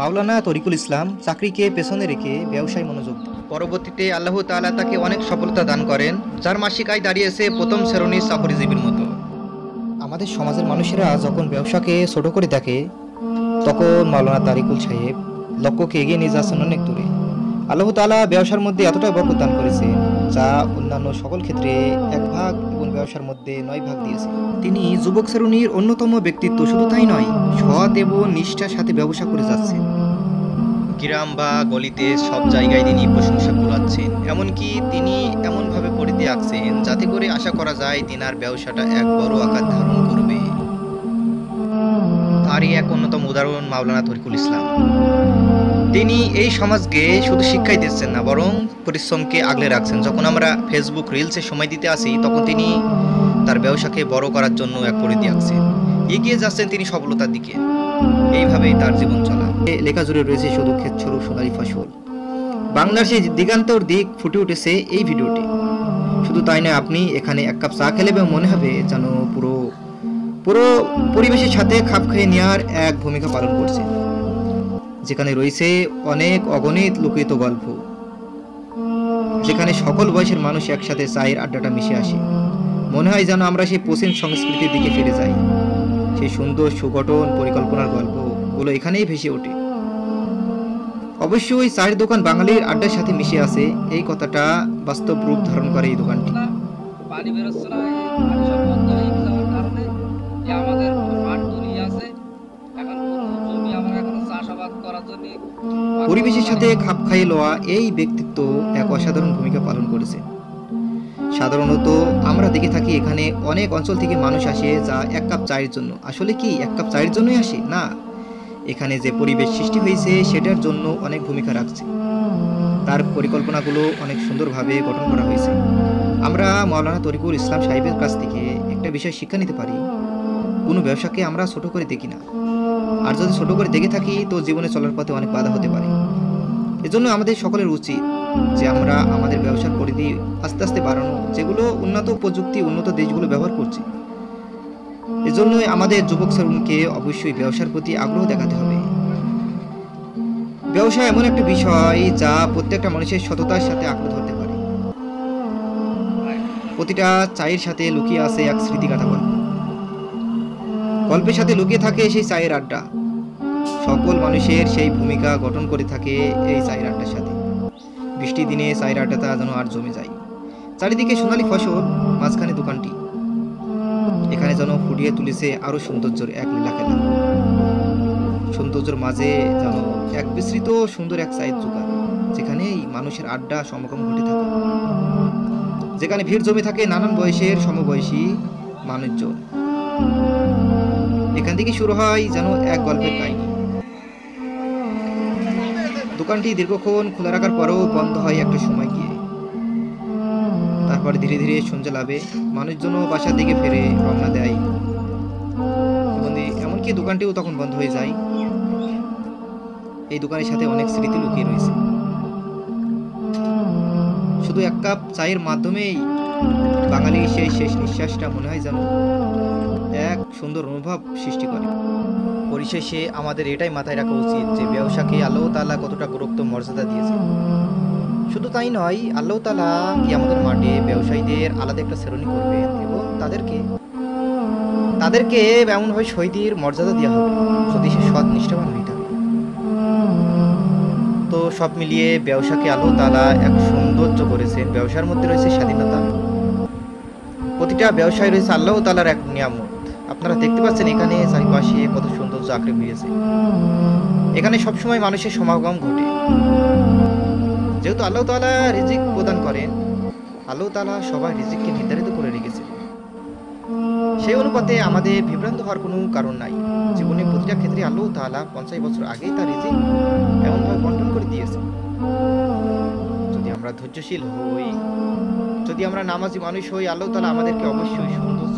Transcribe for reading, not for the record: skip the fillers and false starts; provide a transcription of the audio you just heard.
মাওলানা তরিকুল ইসলাম চাকরিকে পেছনে রেখে ব্যবসায় মনোযোগ দেন। পরবর্তীতে আল্লাহ তাআলা তাকে অনেক সফলতা দান করেন, যার মাসিক আয় দাঁড়িয়েছে প্রথম শ্রেণীর চাকরিজীবীর মতো। আমাদের সমাজের মানুষেরা যখন ব্যবসাকে ছোট করে দেখে, তখন মাওলানা তরিকুল সাহেব লক্ষ্যকে এগিয়ে নিয়ে যাচ্ছেন অনেক দূরে। আল্লাহ তাআলা ব্যবসার মধ্যে এতটাই বরকত দান করেছে, যা অন্যান্য সকল ক্ষেত্রে 1 ভাগ এবং ব্যবসার মধ্যে 9 ভাগ দিয়েছে। তিনি যুবক শ্রেণীর অন্যতম ব্যক্তিত্ব, শুধু তাই নয়, সৎ এবং নিষ্ঠার সাথে ব্যবসা করে যাচ্ছেন। গ্রাম বা গলিতে সব জায়গায় তিনি প্রশংসা কুড়াচ্ছেন, এমনকি তিনি এমনভাবে পরিধি আঁকছেন যাতে করে আশা করা যায় তিনার ব্যবসাটা এক বড় আকার ধারণ করবে। তারই এক অন্যতম উদাহরণ মাওলানা তরিকুল ইসলাম। তিনি এই সমাজকে শুধু শিক্ষাই দিচ্ছেন না, বরং পরিশ্রমকে আগলে রাখছেন। যখন আমরা ফেসবুক রিলসে সময় দিতে আসি, তখন তিনি তার ব্যবসাকে বড় করার জন্য এক পরিধি আঁকছেন, এগিয়ে যাচ্ছেন তিনি সফলতার দিকে। এইভাবেই তার জীবন চলা। লেখা জুড়ে রয়েছে শুধু ক্ষেতছড়ু সোনালী ফসল। বাংলার সেই দিগান্তর দিক ফুটে উঠেছে এই ভিডিওটি। শুধু তাই নয়, আপনি এখানে 1 কাপ চা খেলে মনে হবে যেন পুরো পরিবেশের সাথে খাপ খাইয়ে নেওয়ার এক ভূমিকা পালন করছে, যেখানে রয়েছে অনেক অগণিত লুকিত গল্প, যেখানে সকল বয়সের মানুষ একসাথে চায়ের আড্ডাটা মিশে আসে। মনে হয় যেন আমরা সেই প্রাচীন সংস্কৃতির দিকে ফিরে যাই। সেই সুন্দর সুগঠন পরিকল্পনার গল্পগুলো এখানেই ভেসে ওঠে। অবশ্যই চায়ের দোকান বাঙালির আড্ডার সাথে মিশে আছে, এই কথাটা বাস্তব রূপ ধারণ করে এই দোকানটি। পরিবেশের সাথে খাপ খাইয়ে লওয়া এই ব্যক্তিত্ব এক অসাধারণ ভূমিকা পালন করেছে। সাধারণত আমরা দেখে থাকি এখানে অনেক অঞ্চল থেকে মানুষ আসে যা 1 কাপ চায়ের জন্য। আসলে কি 1 কাপ চায়ের জন্যই আসে? না, এখানে যে পরিবেশ সৃষ্টি হয়েছে সেটার জন্য অনেক ভূমিকা রাখছে। তার পরিকল্পনাগুলো অনেক সুন্দরভাবে গঠন করা হয়েছে। আমরা মাওলানা তরিকুল ইসলাম সাহেবের কাছ থেকে একটা বিষয় শিক্ষা নিতে পারি, কোনো ব্যবসাকে আমরা ছোট করে দেখি না। আর যদি ছোট করে দেখে থাকি, তো জীবনে চলার পথে অনেক বাধা হতে পারে। এজন্য আমাদের সকলের উচিত যে আমরা আমাদের ব্যবসার পরিধি আস্তে আস্তে বাড়ানো, যেগুলো উন্নত প্রযুক্তি উন্নত দেশগুলো ব্যবহার করছে। এজন্যই আমাদের যুবক শ্রেণীকে অবশ্যই ব্যবসার প্রতি আগ্রহ দেখাতে হবে। ব্যবসা এমন একটা বিষয় যা প্রত্যেকটা মানুষের সততার সাথে আঁকড়ে ধরতে পারে। প্রতিটা চায়ের সাথে লুকিয়ে আছে এক স্মৃতিগাথা গল্প। গল্পের সাথে লুকিয়ে থাকে সেই চায়ের আড্ডা। সকল মানুষের সেই ভূমিকা গঠন করে থাকে এই চায়ের আড্ডার সাথে। বৃষ্টি দিনে চায়ের আড্ডাটা যেন আর জমে যায়। চারিদিকে সোনালী ফসল, মাঝখানে দোকানটি। এখানে যেন ফুটিয়ে তুলেছে আরো সৌন্দর্যের এক লীলা খেলা। সৌন্দর্যের মাঝে যেন এক বিস্তৃত সুন্দর এক চায়ের দোকান, যেখানে মানুষের আড্ডা সমাগম ঘটে থাকে, যেখানে ভিড় জমে থাকে নানান বয়সের সমবয়সী মানুষজন। এখান থেকে শুরু হয় যেন এক গল্পের কাহিনী। দোকানটি দীর্ঘক্ষণ খোলা রাখার পরেও বন্ধ হয় একটা সময় গিয়ে। তারপরে ধীরে ধীরে সন্ধ্যা লাভে মানুষজন বাসার দিকে ফিরে রওনা দেয়। এমনকি দোকানটিও তখন বন্ধ হয়ে যায়। এই দোকানের সাথে অনেক স্মৃতি লুকিয়ে রয়েছে। শুধু 1 কাপ চায়ের মাধ্যমেই বাঙালির সেই শেষ নিঃশ্বাসটা মনে হয় যেন এক সুন্দর অনুভব সৃষ্টি করে। পরিশেষে আমাদের এটাই মাথায় রাখা উচিত যে ব্যবসাকে আল্লাহ তাআলা কতটা গুরুত্ব মর্যাদা দিয়েছে। শুধু তাই নয়, আল্লাহ তাআলা কিয়ামতের মাঠে ব্যবসায়ীদের আলাদা একটা শ্রেণী করবেন এবং তাদেরকে এমনভাবে শহীদের মর্যাদা দেওয়া হবে যদি সে সৎ নিষ্ঠাবান হয়ে থাকে। তো সব মিলিয়ে ব্যবসাকে আল্লাহ তাআলা এক সৌন্দর্য করেছেন। ব্যবসার মধ্যে রয়েছে স্বাধীনতা। প্রতিটা ব্যবসায় রয়েছে আল্লাহ তাআলার এক নিয়ামত। আপনারা দেখতে পাচ্ছেন এখানে চারিপাশে কত সৌন্দর্য আঁকড়ে হয়েছে। এখানে সবসময় মানুষের সমাগম ঘটে। যেহেতু আল্লাহ তাআলা রিজিক প্রদান করেন, আল্লাহ তাআলা সবার রিজিককে নির্ধারিত করে রেখেছেন। সেই অনুপাতে আমাদের বিভ্রান্ত হওয়ার কোনো কারণ নাই। জীবনে প্রতিটা ক্ষেত্রে আল্লাহ তাআলা 50 বছর আগেই তার রিজিক এমনভাবে বন্টন করে দিয়েছেন। যদি আমরা ধৈর্যশীল হই, যদি আমরা নামাজি মানুষ হই, আল্লাহ তাআলা আমাদেরকে অবশ্যই সুন্দর